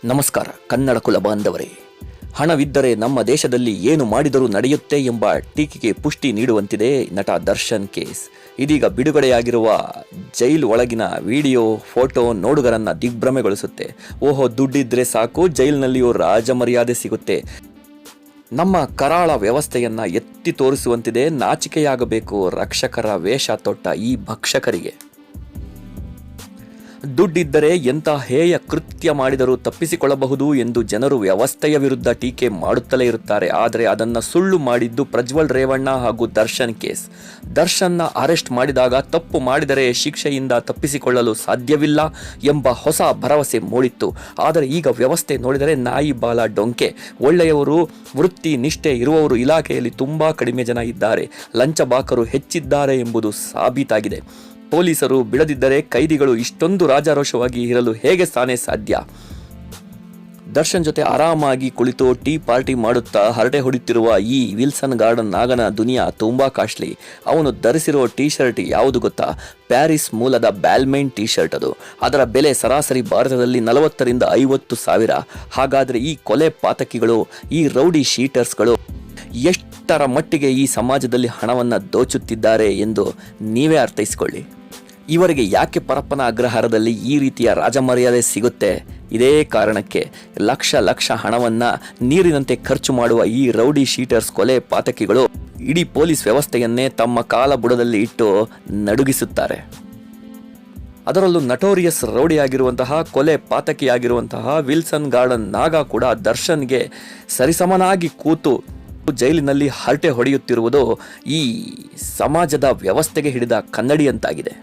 ನಮಸ್ಕಾರ ಕನ್ನಡ ಕುಲ ಬಾಂಧವರೇ. ಹಣವಿದ್ದರೆ ನಮ್ಮ ದೇಶದಲ್ಲಿ ಏನು ಮಾಡಿದರೂ ನಡೆಯುತ್ತೆ ಎಂಬ ಟೀಕೆಗೆ ಪುಷ್ಟಿ ನೀಡುವಂತಿದೆ ನಟ ದರ್ಶನ್ ಕೇಸ್. ಇದೀಗ ಬಿಡುಗಡೆಯಾಗಿರುವ ಜೈಲು ಒಳಗಿನ ವಿಡಿಯೋ ಫೋಟೋ ನೋಡುಗರನ್ನ ದಿಗ್ಭ್ರಮೆಗೊಳಿಸುತ್ತೆ. ಓಹೋ, ದುಡ್ಡಿದ್ರೆ ಸಾಕು, ಜೈಲಿನಲ್ಲಿಯೂ ರಾಜಮರ್ಯಾದೆ ಸಿಗುತ್ತೆ. ನಮ್ಮ ಕರಾಳ ವ್ಯವಸ್ಥೆಯನ್ನ ಎತ್ತಿ ತೋರಿಸುವಂತಿದೆ. ನಾಚಿಕೆಯಾಗಬೇಕು ರಕ್ಷಕರ ವೇಷ ತೊಟ್ಟ ಈ ಭಕ್ಷಕರಿಗೆ. ದುಡ್ಡಿದ್ದರೆ ಎಂಥ ಹೇಯ ಕೃತ್ಯ ಮಾಡಿದರೂ ತಪ್ಪಿಸಿಕೊಳ್ಳಬಹುದು ಎಂದು ಜನರು ವ್ಯವಸ್ಥೆಯ ವಿರುದ್ಧ ಟೀಕೆ ಮಾಡುತ್ತಲೇ ಇರುತ್ತಾರೆ. ಆದರೆ ಅದನ್ನು ಸುಳ್ಳು ಮಾಡಿದ್ದು ಪ್ರಜ್ವಲ್ ರೇವಣ್ಣ ಹಾಗೂ ದರ್ಶನ್ ಕೇಸ್. ದರ್ಶನ್ನ ಅರೆಸ್ಟ್ ಮಾಡಿದಾಗ ತಪ್ಪು ಮಾಡಿದರೆ ಶಿಕ್ಷೆಯಿಂದ ತಪ್ಪಿಸಿಕೊಳ್ಳಲು ಸಾಧ್ಯವಿಲ್ಲ ಎಂಬ ಹೊಸ ಭರವಸೆ ಮೂಡಿತ್ತು. ಆದರೆ ಈಗ ವ್ಯವಸ್ಥೆ ನೋಡಿದರೆ ನಾಯಿ ಬಾಲ ಡೊಂಕೆ. ಒಳ್ಳೆಯವರು, ವೃತ್ತಿ ನಿಷ್ಠೆ ಇರುವವರು ಇಲಾಖೆಯಲ್ಲಿ ತುಂಬಾ ಕಡಿಮೆ ಜನ ಇದ್ದಾರೆ. ಲಂಚಬಾಕರು ಹೆಚ್ಚಿದ್ದಾರೆ ಎಂಬುದು ಸಾಬೀತಾಗಿದೆ. ಪೊಲೀಸರು ಬಿಡದಿದ್ದರೆ ಕೈದಿಗಳು ಇಷ್ಟೊಂದು ರಾಜಾರೋಷವಾಗಿ ಇರಲು ಹೇಗೆ ಸಾಧ್ಯ? ದರ್ಶನ್ ಜೊತೆ ಆರಾಮಾಗಿ ಕುಳಿತು ಟೀ ಪಾರ್ಟಿ ಮಾಡುತ್ತಾ ಹರಟೆ ಹೊಡಿತಿರುವ ಈ ವಿಲ್ಸನ್ ಗಾರ್ಡನ್ ನಾಗನ ದುನಿಯಾ ತುಂಬಾ ಕಾಸ್ಟ್ಲಿ. ಅವನು ಧರಿಸಿರೋ ಟೀ ಶರ್ಟ್ ಯಾವುದು ಗೊತ್ತಾ? ಪ್ಯಾರಿಸ್ ಮೂಲದ ಬ್ಯಾಲ್ಮೈನ್ ಟೀ ಶರ್ಟ್ ಅದು. ಅದರ ಬೆಲೆ ಸರಾಸರಿ ಭಾರತದಲ್ಲಿ 40 ರಿಂದ 50 ಸಾವಿರ. ಹಾಗಾದ್ರೆ ಈ ಕೊಲೆ ಪಾತಕಿಗಳು, ಈ ರೌಡಿ ಶೀಟರ್ಸ್ಗಳು ಎಷ್ಟರ ಮಟ್ಟಿಗೆ ಈ ಸಮಾಜದಲ್ಲಿ ಹಣವನ್ನ ದೋಚುತ್ತಿದ್ದಾರೆ ಎಂದು ನೀವೇ ಅರ್ಥೈಸಿಕೊಳ್ಳಿ. ಇವರಿಗೆ ಯಾಕೆ ಪರಪ್ಪನ ಅಗ್ರಹಾರದಲ್ಲಿ ಈ ರೀತಿಯ ರಾಜಮರ್ಯಾದೆ ಸಿಗುತ್ತೆ? ಇದೇ ಕಾರಣಕ್ಕೆ ಲಕ್ಷ ಹಣವನ್ನ ನೀರಿನಂತೆ ಖರ್ಚು ಮಾಡುವ ಈ ರೌಡಿ ಶೀಟರ್ಸ್ ಕೊಲೆ ಪಾತಕಿಗಳು ಇಡೀ ಪೊಲೀಸ್ ವ್ಯವಸ್ಥೆಯನ್ನೇ ತಮ್ಮ ಕಾಲ ಬುಡದಲ್ಲಿ ಇಟ್ಟು ನಡುಗಿಸುತ್ತಾರೆ. ಅದರಲ್ಲೂ ನಟೋರಿಯಸ್ ರೌಡಿಯಾಗಿರುವಂತಹ, ಕೊಲೆ ಪಾತಕಿಯಾಗಿರುವಂತಹ ವಿಲ್ಸನ್ ಗಾರ್ಡನ್ ನಾಗ ಕೂಡ ದರ್ಶನ್ಗೆ ಸರಿಸಮನಾಗಿ ಕೂತು ಜೈಲಿನಲ್ಲಿ ಹರಟೆ ಹೊಡೆಯುತ್ತಿರುವುದು ಈ ಸಮಾಜದ ವ್ಯವಸ್ಥೆಗೆ ಹಿಡಿದ ಕನ್ನಡಿಯಂತಾಗಿದೆ.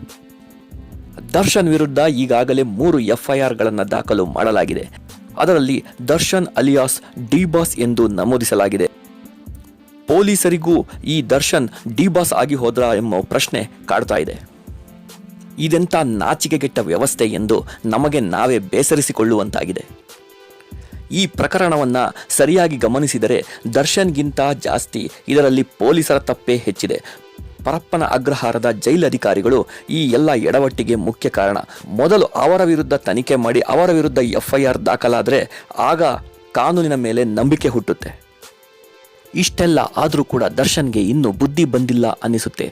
ದರ್ಶನ್ ವಿರುದ್ಧ ಈಗಾಗಲೇ 3 FIRಗಳನ್ನು ದಾಖಲು ಮಾಡಲಾಗಿದೆ. ಅದರಲ್ಲಿ ದರ್ಶನ್ ಅಲಿಯಾಸ್ ಡಿ ಬಾಸ್ ಎಂದು ನಮೂದಿಸಲಾಗಿದೆ. ಪೊಲೀಸರಿಗೂ ಈ ದರ್ಶನ್ ಡಿ ಬಾಸ್ ಆಗಿ ಹೋದ್ರ ಎಂಬ ಪ್ರಶ್ನೆ ಕಾಡ್ತಾ ಇದೆ. ಇದೆಂಥ ನಾಚಿಕೆಗೆಟ್ಟ ವ್ಯವಸ್ಥೆ ಎಂದು ನಮಗೆ ನಾವೇ ಬೇಸರಿಸಿಕೊಳ್ಳುವಂತಾಗಿದೆ. ಈ ಪ್ರಕರಣವನ್ನ ಸರಿಯಾಗಿ ಗಮನಿಸಿದರೆ ದರ್ಶನ್ಗಿಂತ ಜಾಸ್ತಿ ಇದರಲ್ಲಿ ಪೊಲೀಸರ ತಪ್ಪೇ ಹೆಚ್ಚಿದೆ. ಪರಪ್ಪನ ಅಗ್ರಹಾರದ ಜೈಲಧಿಕಾರಿಗಳು ಈ ಎಲ್ಲ ಎಡವಟ್ಟಿಗೆ ಮುಖ್ಯ ಕಾರಣ. ಮೊದಲು ಅವರ ವಿರುದ್ಧ ತನಿಖೆ ಮಾಡಿ ಅವರ ವಿರುದ್ಧ FIR ದಾಖಲಾದರೆ ಆಗ ಕಾನೂನಿನ ಮೇಲೆ ನಂಬಿಕೆ ಹುಟ್ಟುತ್ತೆ. ಇಷ್ಟೆಲ್ಲ ಆದರೂ ಕೂಡ ದರ್ಶನ್ಗೆ ಇನ್ನೂ ಬುದ್ಧಿ ಬಂದಿಲ್ಲ ಅನ್ನಿಸುತ್ತೆ.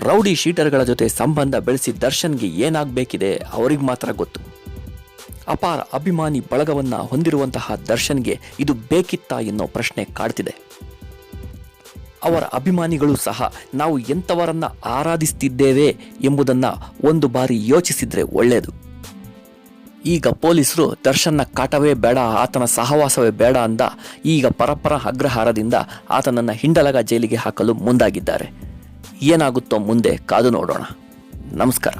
ರೌಡಿ ಶೀಟರ್ಗಳ ಜೊತೆ ಸಂಬಂಧ ಬೆಳೆಸಿ ದರ್ಶನ್ಗೆ ಏನಾಗಬೇಕಿದೆ ಅವರಿಗೆ ಮಾತ್ರ ಗೊತ್ತು. ಅಪಾರ ಅಭಿಮಾನಿ ಬಳಗವನ್ನ ಹೊಂದಿರುವಂತಹ ದರ್ಶನ್ಗೆ ಇದು ಬೇಕಿತ್ತಾ ಎನ್ನೋ ಪ್ರಶ್ನೆ ಕಾಡ್ತಿದೆ. ಅವರ ಅಭಿಮಾನಿಗಳು ಸಹ ನಾವು ಎಂಥವರನ್ನ ಆರಾಧಿಸ್ತಿದ್ದೇವೆ ಎಂಬುದನ್ನ ಒಂದು ಬಾರಿ ಯೋಚಿಸಿದ್ರೆ ಒಳ್ಳೆಯದು. ಈಗ ಪೊಲೀಸರು ದರ್ಶನ್ನ ಕಾಟವೇ ಬೇಡ, ಆತನ ಸಹವಾಸವೇ ಬೇಡ ಅಂದ ಈಗ ಪರಪ್ಪರ ಅಗ್ರಹಾರದಿಂದ ಆತನನ್ನ ಹಿಂಡಲಗ ಜೈಲಿಗೆ ಹಾಕಲು ಮುಂದಾಗಿದ್ದಾರೆ. ಏನಾಗುತ್ತೋ ಮುಂದೆ ಕಾದು ನೋಡೋಣ. ನಮಸ್ಕಾರ.